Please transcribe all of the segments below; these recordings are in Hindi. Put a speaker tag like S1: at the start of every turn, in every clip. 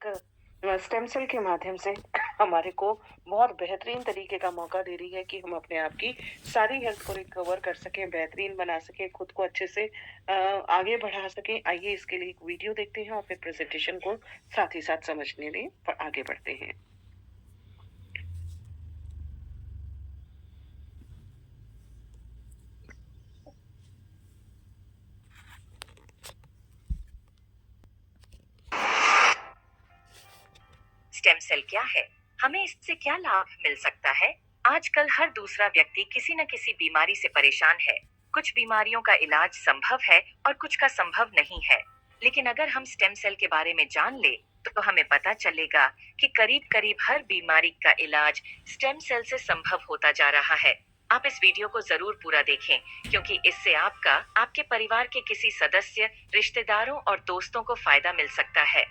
S1: एक स्टेम सेल के माध्यम से हमारे को बहुत बेहतरीन तरीके का मौका दे रही है कि हम अपने आप की सारी हेल्थ को रिकवर कर सकें, बेहतरीन बना सकें, खुद को अच्छे से आगे बढ़ा सकें। आइए इसके लिए एक वीडियो देखते हैं और फिर प्रेज़ेंटेशन को साथ ही साथ समझने दें और आगे बढ़ते हैं।
S2: स्टेम सेल क्या है? हमें इससे क्या लाभ मिल सकता है? आजकल हर दूसरा व्यक्ति किसी न किसी बीमारी से परेशान है। कुछ बीमारियों का इलाज संभव है और कुछ का संभव नहीं है। लेकिन अगर हम स्टेम सेल के बारे में जान ले, तो हमें पता चलेगा कि करीब करीब हर बीमारी का इलाज स्टेम सेल से संभव होता जा रहा है। आप इस वीडियो को जरूर पूरा देखें, क्योंकि इससे आपका, आपके परिवार के किसी सदस्य, रिश्तेदारों और दोस्तों को फायदा मिल सकता है।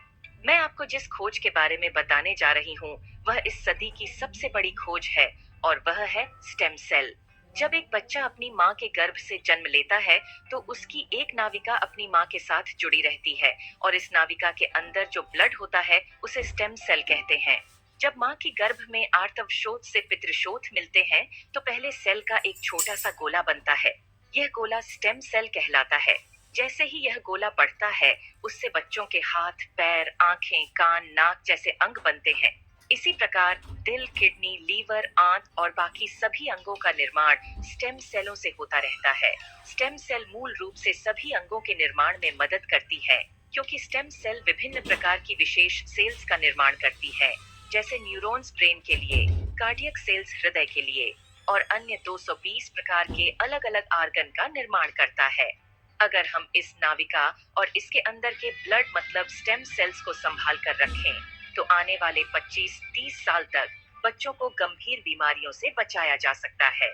S2: मैं आपको जिस खोज के बारे में बताने जा रही हूँ, वह इस सदी की सबसे बड़ी खोज है, और वह है स्टेम सेल। जब एक बच्चा अपनी माँ के गर्भ से जन्म लेता है, तो उसकी एक नाविका अपनी माँ के साथ जुड़ी रहती है, और इस नाविका के अंदर जो ब्लड होता है, उसे स्टेम सेल कहते हैं। जब माँ की गर्भ में आर्तव शोथ से पितृशोथ मिलते हैं, तो पहले सेल का एक छोटा सा गोला बनता है। यह गोला स्टेम सेल कहलाता है। जैसे ही यह गोला बढ़ता है, उससे बच्चों के हाथ, पैर, आंखें, कान, नाक जैसे अंग बनते हैं। इसी प्रकार दिल, किडनी, लीवर, आंत और बाकी सभी अंगों का निर्माण स्टेम सेलों से होता रहता है। स्टेम सेल मूल रूप से सभी अंगों के निर्माण में मदद करती है, क्योंकि स्टेम सेल विभिन्न प्रकार की विशेष सेल्स का निर्माण करती है, जैसे न्यूरॉन्स ब्रेन के लिए, कार्डियक सेल्स हृदय के लिए, और अन्य 220 प्रकार के अलग अलग आर्गन का निर्माण करता है। अगर हम इस नाविका और इसके अंदर के ब्लड मतलब स्टेम सेल्स को संभाल कर रखें, तो आने वाले 25-30 साल तक बच्चों को गंभीर बीमारियों से बचाया जा सकता है।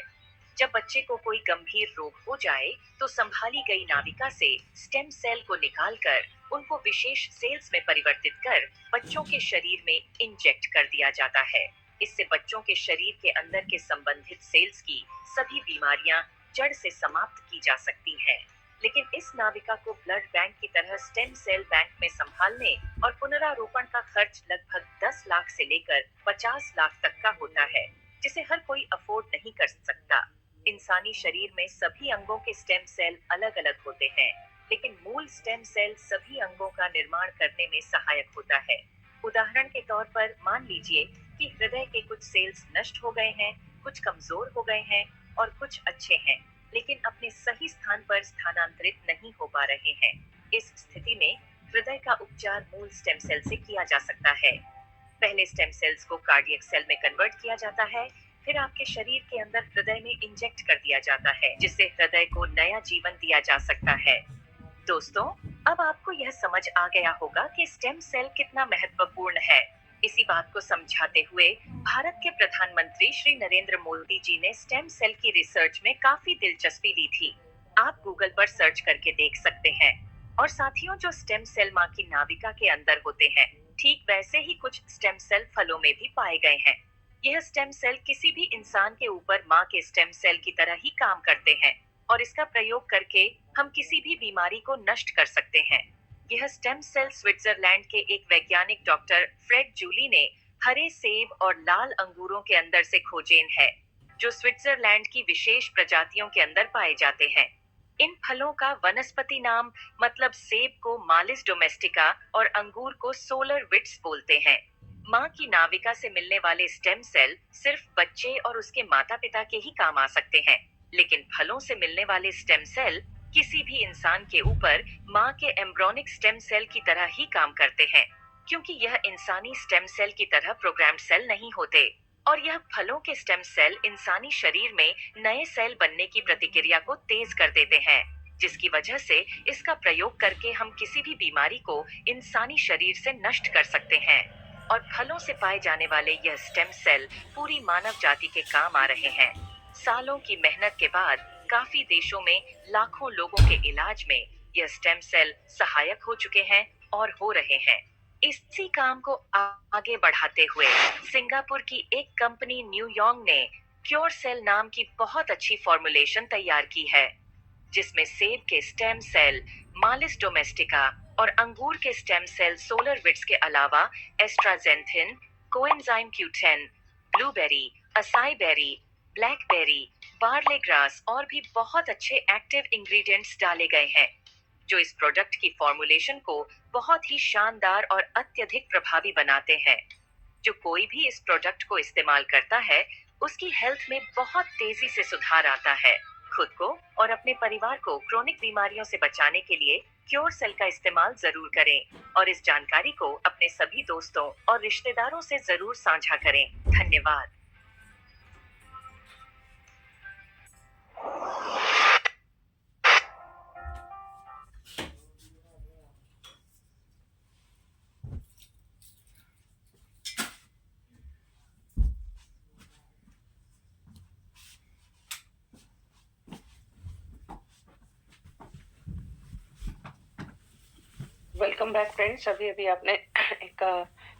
S2: जब बच्चे को कोई गंभीर रोग हो जाए, तो संभाली गई नाविका से स्टेम सेल को निकालकर उनको विशेष सेल्स में परिवर्तित कर बच्चों के शरीर में इंजेक्ट कर दिया जाता है। इससे बच्चों के शरीर के अंदर के संबंधित सेल्स की सभी बीमारियां जड़ से समाप्त की जा सकती हैं। लेकिन इस नाविका को ब्लड बैंक की तरह स्टेम सेल बैंक में संभालने और पुनरारोपण का खर्च लगभग 10 लाख से लेकर 50 लाख तक का होता है, जिसे हर कोई अफोर्ड नहीं कर सकता। इंसानी शरीर में सभी अंगों के स्टेम सेल अलग अलग होते हैं, लेकिन मूल स्टेम सेल सभी अंगों का निर्माण करने में सहायक होता है। उदाहरण के तौर पर मान लीजिए कि हृदय के कुछ सेल्स नष्ट हो गए हैं, कुछ कमजोर हो गए हैं और कुछ अच्छे हैं, लेकिन अपने सही स्थान पर स्थानांतरित नहीं हो पा रहे हैं। इस स्थिति में हृदय का उपचार मूल स्टेम सेल से किया जा सकता है। पहले स्टेम सेल्स को कार्डियक सेल में कन्वर्ट किया जाता है, फिर आपके शरीर के अंदर हृदय में इंजेक्ट कर दिया जाता है, जिससे हृदय को नया जीवन दिया जा सकता है। दोस्तों, अब आपको यह समझ आ गया होगा कि स्टेम सेल कितना महत्वपूर्ण है। इसी बात को समझाते हुए भारत के प्रधानमंत्री श्री नरेंद्र मोदी जी ने स्टेम सेल की रिसर्च में काफी दिलचस्पी ली थी। आप गूगल पर सर्च करके देख सकते हैं। और साथियों, जो स्टेम सेल माँ की नाविका के अंदर होते हैं, ठीक वैसे ही कुछ स्टेम सेल फलों में भी पाए गए हैं। यह स्टेम सेल किसी भी इंसान के ऊपर माँ के स्टेम सेल की तरह ही काम करते हैं, और इसका प्रयोग करके हम किसी भी बीमारी को नष्ट कर सकते हैं। यह स्टेम सेल स्विट्जरलैंड के एक वैज्ञानिक डॉक्टर फ्रेड जूली ने हरे सेब और लाल अंगूरों के अंदर से खोजेन है, जो स्विट्जरलैंड की विशेष प्रजातियों के अंदर पाए जाते हैं। इन फलों का वनस्पति नाम मतलब सेब को मालिस डोमेस्टिका और अंगूर को सोलर विट्स बोलते हैं। माँ की नाविका से मिलने वाले स्टेम सेल सिर्फ बच्चे और उसके माता पिता के ही काम आ सकते हैं, लेकिन फलों से मिलने वाले स्टेम सेल किसी भी इंसान के ऊपर माँ के एम्ब्रोनिक स्टेम सेल की तरह ही काम करते हैं, क्योंकि यह इंसानी स्टेम सेल की तरह प्रोग्राम्ड सेल नहीं होते। और यह फलों के स्टेम सेल इंसानी शरीर में नए सेल बनने की प्रतिक्रिया को तेज कर देते हैं, जिसकी वजह से इसका प्रयोग करके हम किसी भी बीमारी को इंसानी शरीर से नष्ट कर सकते हैं। और फलों से पाए जाने वाले यह स्टेम सेल पूरी मानव जाति के काम आ रहे हैं। सालों की मेहनत के बाद काफी देशों में लाखों लोगों के इलाज में यह स्टेम सेल सहायक हो चुके हैं और हो रहे हैं। इसी काम को आगे बढ़ाते हुए सिंगापुर की एक कंपनी न्यूयॉन्ग ने क्योर सेल नाम की बहुत अच्छी फॉर्मुलेशन तैयार की है, जिसमें सेब के स्टेम सेल मालिस डोमेस्टिका और अंगूर के स्टेम सेल सोलर विट्स के अलावा astaxanthin, coenzyme Q10, blueberry, acai berry, blackberry, barley grass और भी बहुत अच्छे एक्टिव इंग्रेडिएंट्स डाले गए हैं जो इस प्रोडक्ट की फॉर्मुलेशन को बहुत ही शानदार और अत्यधिक प्रभावी बनाते हैं। जो कोई भी इस प्रोडक्ट को इस्तेमाल करता है उसकी हेल्थ में बहुत तेजी से सुधार आता है। खुद को और अपने परिवार को क्रोनिक बीमारियों से बचाने के लिए क्योर सेल का इस्तेमाल जरूर करें और इस जानकारी को अपने सभी दोस्तों और रिश्तेदारों से जरूर साझा करें। धन्यवाद।
S1: Welcome back friends. अभी अभी आपने एक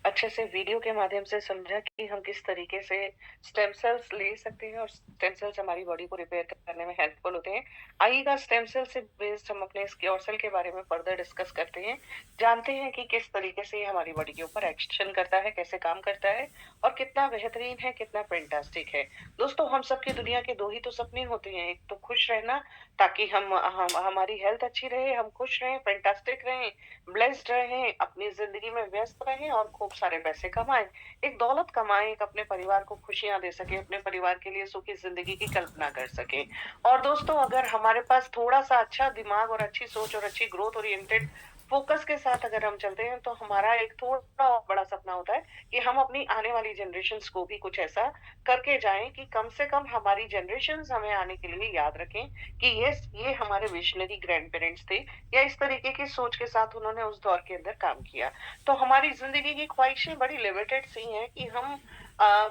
S1: अच्छे से वीडियो के माध्यम से समझा कि हम किस तरीके से स्टेम सेल्स ले सकते हैं और स्टेम सेल्स हमारी बॉडी को रिपेयर करने में हेल्पफुल होते हैं। आइएगा स्टेम सेल से बेस्ड हम अपने क्योर सेल के बारे में फर्दर डिस्कस करते हैं, जानते हैं कि किस तरीके से ये हमारी बॉडी के ऊपर एक्शन करता है, कैसे काम करता है और कितना बेहतरीन है, कितना फैंटास्टिक है। दोस्तों, हम सबकी दुनिया के दो ही तो सपने होते हैं, एक तो खुश रहना ताकि हम हमारी हेल्थ अच्छी रहे, हम खुश रहें, फैंटास्टिक रहें, ब्लेस्ड रहें, अपनी जिंदगी में व्यस्त रहें और खूब सारे पैसे कमाएं, एक दौलत कमाएं, एक अपने परिवार को खुशियां दे सके, अपने परिवार के लिए सुखी जिंदगी की कल्पना कर सके। और दोस्तों, अगर हमारे पास थोड़ा सा अच्छा दिमाग और अच्छी सोच और अच्छी ग्रोथ ओरिएंटेड फोकस के साथ अगर हम चलते हैं तो हमारा एक थोड़ा और बड़ा सपना होता है कि हम अपनी आने वाली जनरेशन्स को भी कुछ ऐसा करके जाएं कि कम से कम हमारी जनरेशन्स हमें आने के लिए याद रखें कि ये हमारे विजनरी ग्रैंड पेरेंट्स थे या इस तरीके की सोच के साथ उन्होंने उस दौर के अंदर काम किया। तो हमारी जिंदगी की ख्वाहिशें बड़ी लिमिटेड सी हैं कि हम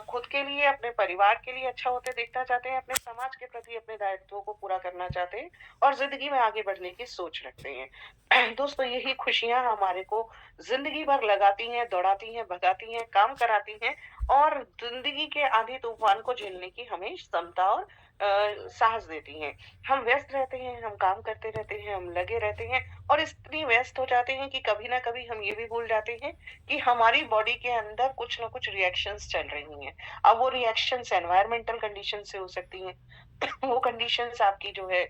S1: खुद के लिए, अपने परिवार के लिए अच्छा होते देखना चाहते हैं, अपने समाज के प्रति अपने दायित्वों को पूरा करना चाहते हैं और जिंदगी में आगे बढ़ने की सोच रखते हैं। दोस्तों, यही खुशियां हमारे को जिंदगी भर लगाती हैं, दौड़ाती हैं, भगाती हैं, काम कराती हैं और जिंदगी के आंधी तूफान को झेलने की हमें क्षमता और साहस देती हैं। हम व्यस्त रहते हैं, हम काम करते रहते हैं, हम लगे रहते हैं और इतनी व्यस्त हो जाते हैं कि कभी ना कभी हम ये भी भूल जाते हैं कि हमारी बॉडी के अंदर कुछ ना कुछ रिएक्शंस चल रही हैं। अब वो रिएक्शंस एनवायरमेंटल कंडीशन से हो सकती हैं वो कंडीशंस आपकी जो है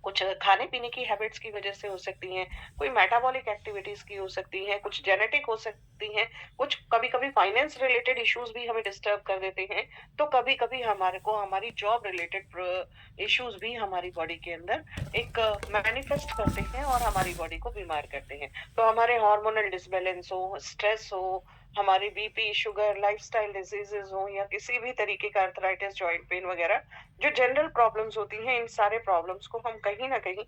S1: कुछ खाने पीने की हैबिट्स की वजह से हो सकती हैं, कोई मेटाबॉलिक एक्टिविटीज की हो सकती हैं, कुछ जेनेटिक हो सकती हैं, कुछ कभी कभी फाइनेंस रिलेटेड इश्यूज भी हमें डिस्टर्ब कर देते हैं, तो कभी कभी हमारे को हमारी जॉब रिलेटेड इश्यूज भी हमारी बॉडी के अंदर एक मैनिफेस्ट करते हैं और हमारी बॉडी को बीमार करते हैं। तो हमारे हार्मोनल डिसबैलेंस हो, स्ट्रेस हो, हमारी बीपी, शुगर, लाइफस्टाइल डिजीजेस हो या किसी भी तरीके का आर्थराइटिस, जॉइंट पेन वगैरह जो जनरल प्रॉब्लम्स होती हैं, इन सारे प्रॉब्लम्स को हम कहीं ना कहीं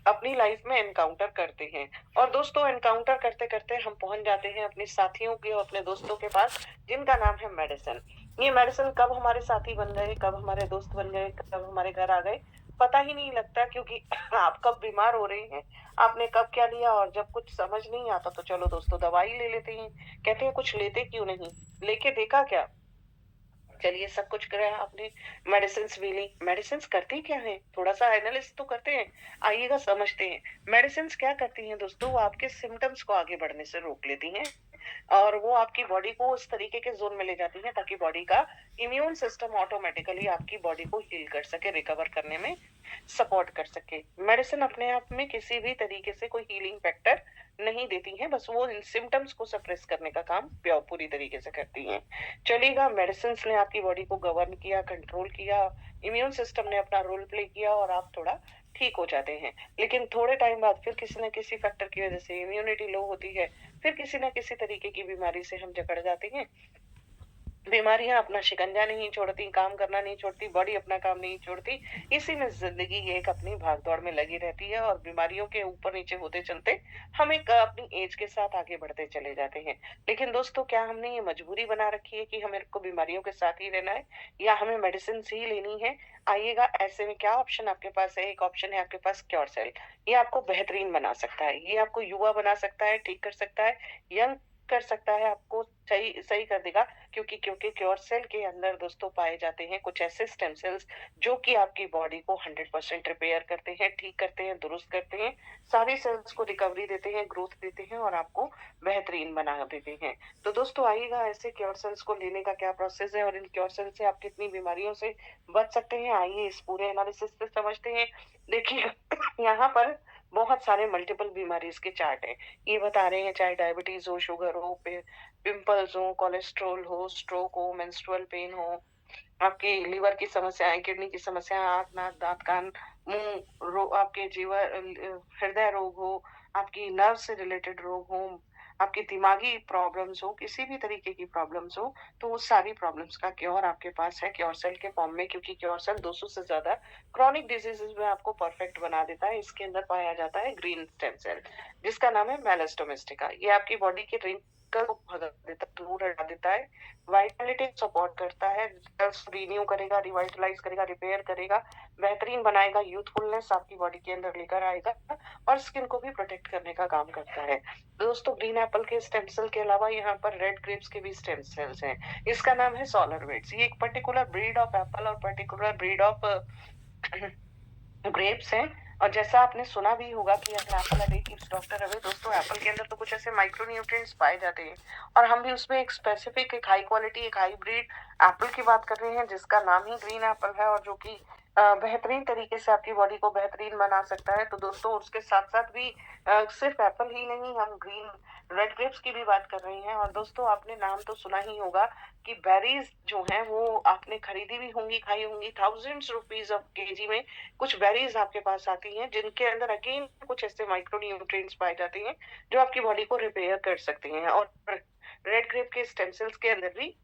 S1: अपनी लाइफ में एनकाउंटर करते हैं। और दोस्तों, एनकाउंटर करते करते हम पहुंच जाते हैं अपने साथियों के और अपने दोस्तों के पास जिनका नाम है मेडिसिन। ये मेडिसिन कब हमारे साथी बन गए, कब हमारे दोस्त बन गए, कब हमारे घर आ गए, पता ही नहीं लगता, क्योंकि आप कब बीमार हो रहे हैं, आपने कब क्या लिया, और जब कुछ समझ नहीं आता तो चलो दोस्तों दवाई ले लेते हैं। कहते हैं कुछ लेते क्यों नहीं, लेके देखा क्या, चलिए सब कुछ करा आपने, मेडिसिन भी ली। मेडिसिन करती क्या है, थोड़ा सा एनालिसिस तो करते हैं, आइएगा समझते हैं। मेडिसिन क्या करती हैं दोस्तों, वो आपके सिम्टम्स को आगे बढ़ने से रोक लेती हैं और वो आपकी बॉडी को उस तरीके के जोन में ले जाती है ताकि बॉडी का इम्यून सिस्टम ऑटोमेटिकली आपकी बॉडी को हील कर सके, रिकवर करने में सपोर्ट कर सके। मेडिसिन अपने आप में किसी भी तरीके से कोई हीलिंग फैक्टर नहीं देती हैं, बस वो सिम्टम्स को सप्रेस करने का काम पूरी तरीके से करती हैं। चलिएगा, मेडिसिन ने आपकी बॉडी को गवर्न किया, कंट्रोल किया, इम्यून सिस्टम ने अपना रोल प्ले किया और आप थोड़ा ठीक हो जाते हैं। लेकिन थोड़े टाइम बाद फिर किसी न किसी फैक्टर की वजह से इम्यूनिटी लो होती है, फिर किसी न किसी तरीके की बीमारी से हम जकड़ जाते हैं। बीमारियां अपना शिकंजा नहीं छोड़ती, काम करना नहीं छोड़ती, बॉडी अपना काम नहीं छोड़ती, इसी में जिंदगी एक अपनी भागदौड़ में लगी रहती है और बीमारियों के ऊपर नीचे होते चलते हम एक अपनी एज के साथ आगे बढ़ते चले जाते हैं। लेकिन दोस्तों, क्या हमने ये मजबूरी बना रखी है कि हमें को बीमारियों के साथ ही रहना है या हमें मेडिसिन ही लेनी है? आइएगा, ऐसे में क्या ऑप्शन आपके पास है? एक ऑप्शन है आपके पास क्योर सेल। ये आपको बेहतरीन बना सकता है, ये आपको युवा बना सकता है, ठीक कर सकता है, यंग कर सकता है, आपको सही सही कर देगा, क्योंकि क्योंकि क्योर सेल के अंदर दोस्तों पाए जाते हैं कुछ ऐसे स्टेम सेल्स जो कि आपकी बॉडी को 100% रिपेयर करते हैं, ठीक करते हैं, दुरुस्त करते हैं, सारी सेल्स को रिकवरी देते हैं, ग्रोथ देते हैं और आपको बेहतरीन बना देते हैं। तो दोस्तों आइएगा, ऐसे क्योर सेल्स को लेने का क्या प्रोसेस है और इन क्योर सेल से आप कितनी बीमारियों से बच सकते हैं, आइए इस पूरे एनालिसिस से समझते हैं। देखिए यहाँ पर बहुत सारे मल्टीपल बीमारीज के चार्ट हैं। ये बता रहे हैं चाहे डायबिटीज हो, शुगर हो, पिंपल्स हो, कोलेस्ट्रॉल हो, स्ट्रोक हो, मेंस्ट्रुअल पेन हो, आपकी लिवर की समस्याएं, किडनी की समस्या, आंख, नाक, दांत, कान, मुंह, आपके जीवर हृदय रोग हो, आपकी नर्व से रिलेटेड रोग हो, आपकी दिमागी प्रॉब्लम्स हो, किसी भी तरीके की प्रॉब्लम्स हो, तो वो सारी प्रॉब्लम्स का क्योर आपके पास है क्योर सेल के फॉर्म में, क्योंकि क्योर सेल 200 से ज्यादा क्रॉनिक डिजीजेस में आपको परफेक्ट बना देता है। इसके अंदर पाया जाता है ग्रीन स्टेम सेल, जिसका नाम है मेलास डोमेस्टिका। ये आपकी बॉडी के रिंकल को भगा देता है, दूर हटा देता है, वाइटलिटी सपोर्ट करता है, सेल्स रिन्यू करेगा, रिवाइटलाइज करेगा, रिपेयर करेगा, बेहतरीन बनाएगा, यूथफुलनेस आपकी बॉडी के अंदर लेकर आएगा और स्किन को भी प्रोटेक्ट करने का काम करता है। दोस्तों ग्रीन एप्पल के स्टेम सेल के अलावा यहाँ पर रेड ग्रेप्स के भी स्टेम सेल्स हैं। इसका नाम है सोलरवेट्स। ये एक पर्टिकुलर ब्रीड ऑफ एप्पल और पर्टिकुलर ब्रीड ऑफ ग्रेप्स हैं। और जैसा आपने सुना भी होगा कि अगर Apple a day keeps doctor away, दोस्तों एप्पल के अंदर तो कुछ ऐसे माइक्रो न्यूट्रिएंट्स पाए जाते हैं और हम भी उसमें एक स्पेसिफिक, एक हाई क्वालिटी, एक हाई ब्रीड एप्पल की बात कर रहे हैं जिसका नाम ही ग्रीन एप्पल है और जो कि बेहतरीन तरीके से आपकी बॉडी को बेहतरीन बना सकता है। तो दोस्तों उसके साथ साथ भी सिर्फ एप्पल ही नहीं, हम ग्रीन रेड ग्रेप्स की भी बात कर रहे हैं। और दोस्तों आपने नाम तो सुना ही होगा कि बेरीज जो हैं वो आपने खरीदी भी होंगी, खाई होंगी, थाउजेंड्स रुपीज ऑफ केजी में कुछ बेरीज आपके पास आती हैं जिनके अंदर अगेन कुछ ऐसे माइक्रो न्यूट्रिएंट्स पाए जाते हैं जो आपकी बॉडी को रिपेयर कर सकते हैं। और रेड ग्रेप के स्टेम सेल्स के अंदर भी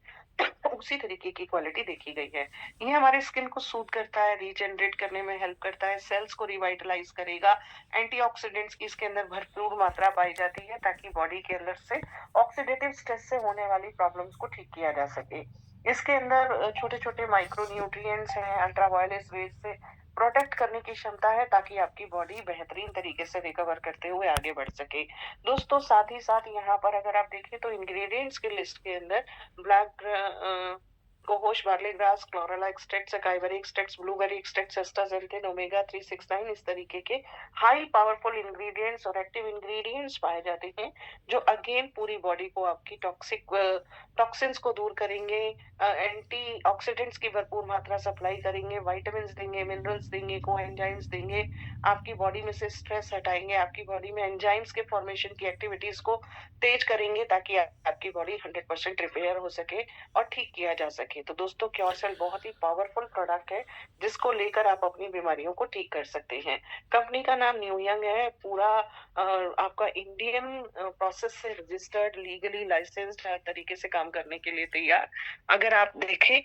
S1: उसी तरीके की क्वालिटी देखी गई है। ये हमारे स्किन को सूट करता है, रीजनरेट करने में हेल्प करता है, सेल्स को रिवाइटलाइज करेगा, एंटीऑक्सीडेंट्स की इसके अंदर भरपूर मात्रा पाई जाती है ताकि बॉडी के अंदर से ऑक्सीडेटिव स्ट्रेस से होने वाली प्रॉब्लम्स को ठीक किया जा सके। इसके अंदर छोटे छोटे माइक्रो न्यूट्रिएंट्स हैं, अल्ट्रावायलेट रेज से प्रोटेक्ट करने की क्षमता है ताकि आपकी बॉडी बेहतरीन तरीके से रिकवर करते हुए आगे बढ़ सके। दोस्तों साथ ही साथ यहाँ पर अगर आप देखें तो इंग्रेडिएंट्स की लिस्ट के अंदर black cohosh, barley grass, chlorella extracts, acai berry extracts, blueberry extracts, astaxanthin, omega 369 इस तरीके के हाई पावरफुल इंग्रेडिएंट्स और एक्टिव इंग्रेडिएंट्स पाए जाते हैं जो अगेन पूरी बॉडी को आपकी टॉक्सिन्स को दूर करेंगे, एंटी ऑक्सीडेंट्स की भरपूर मात्रा सप्लाई करेंगे, विटामिन्स देंगे, मिनरल्स देंगे, कोएंजाइम्स देंगे, आपकी बॉडी में से स्ट्रेस हटाएंगे, आपकी बॉडी में एंजाइम्स के फॉर्मेशन की एक्टिविटीज को तेज करेंगे ताकि आपकी बॉडी 100% रिपेयर हो सके और ठीक किया जा सके। तो दोस्तों क्योर सेल बहुत ही पावरफुल प्रोडक्ट है जिसको लेकर आप अपनी बीमारियों को ठीक कर सकते हैं। कंपनी का नाम न्यू यंग है, पूरा आपका इंडियन प्रोसेस से रजिस्टर्ड, लीगली लाइसेंस्ड, हर तरीके से काम करने के लिए तैयार। अगर आप देखें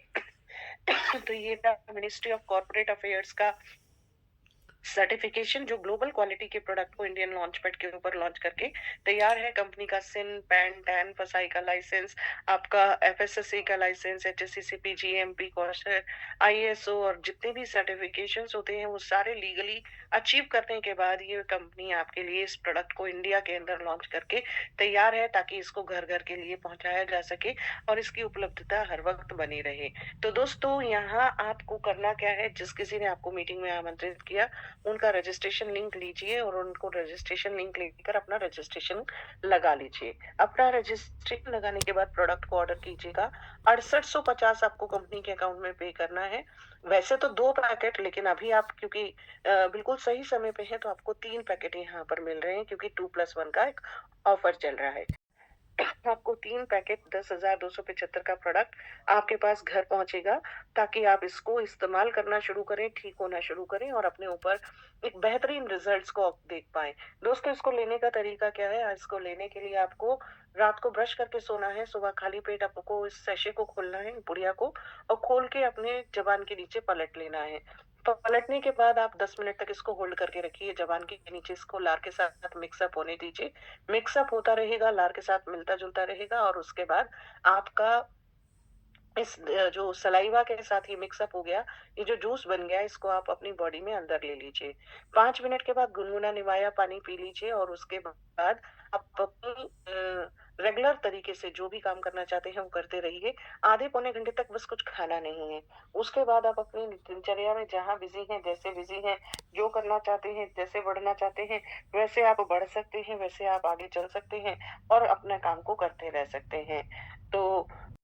S1: तो ये मिनिस्ट्री ऑफ कॉर्पोरेट अफेयर्स का सर्टिफिकेशन जो ग्लोबल क्वालिटी के प्रोडक्ट को इंडियन लॉन्च पैड के ऊपर लॉन्च करके तैयार है। कंपनी का सिन, पैन, टैन, फसाई का लाइसेंस, आपका एफएसएससी का लाइसेंस, एचएससीसीपी, जीएमपी, कॉशर, आईएसओ और जितने भी सर्टिफिकेशंस होते हैं वो सारे लीगली अचीव करने के बाद ये कंपनी आपके लिए इस प्रोडक्ट को इंडिया के अंदर लॉन्च करके तैयार है ताकि इसको घर घर के लिए पहुंचाया जा सके और इसकी उपलब्धता हर वक्त बनी रहे। तो दोस्तों यहाँ आपको करना क्या है, जिस किसी ने आपको मीटिंग में आमंत्रित किया उनका रजिस्ट्रेशन लिंक लीजिए और उनको रजिस्ट्रेशन लिंक लेकर अपना रजिस्ट्रेशन लगा लीजिए। अपना रजिस्ट्रेशन लगाने के बाद प्रोडक्ट को ऑर्डर कीजिएगा। 6850 आपको कंपनी के अकाउंट में पे करना है। वैसे तो 2 पैकेट, लेकिन अभी आप क्योंकि बिल्कुल सही समय पे है तो आपको 3 पैकेट यहाँ पर मिल रहे हैं क्योंकि 2+1 का एक ऑफर चल रहा है। आपको 3 पैकेट 10,275 का प्रोडक्ट आपके पास घर पहुंचेगा ताकि आप इसको इस्तेमाल करना शुरू करें, ठीक होना शुरू करें और अपने ऊपर एक बेहतरीन रिजल्ट्स को देख पाएं। दोस्तों इसको लेने का तरीका क्या है? इसको लेने के लिए आपको रात को ब्रश करके सोना है, सुबह खाली पेट आपको इस सैशे को खोलना है, पुड़िया को, और खोल के अपने जबान के नीचे पलट लेना है। पलटने के बाद आप 10 मिनट तक इसको होल्ड करके रखिए, जबान के नीचे इसको लार के साथ मिक्सअप होने दीजिए। मिक्सअप होता रहेगा, लार के साथ मिलता जुलता रहेगा और उसके बाद आपका इस जो सलाइवा के साथ ही मिक्सअप हो गया, ये जो जूस बन गया, इसको आप अपनी बॉडी में अंदर ले लीजिए। 5 मिनट के बाद गुनगुना निवाया पानी पी लीजिए और उसके बाद आप अपनी रेगुलर तरीके से जो भी काम करना चाहते हैं वो करते रहिए। आधे पौने घंटे तक बस कुछ खाना नहीं है। उसके बाद आप अपनी दिनचर्या में जहाँ बिज़ी हैं, जैसे बिज़ी हैं, जो करना चाहते हैं, जैसे बढ़ना चाहते हैं, वैसे आप बढ़ सकते हैं, वैसे आप आगे चल सकते हैं और अपने काम को करते रह सकते हैं। तो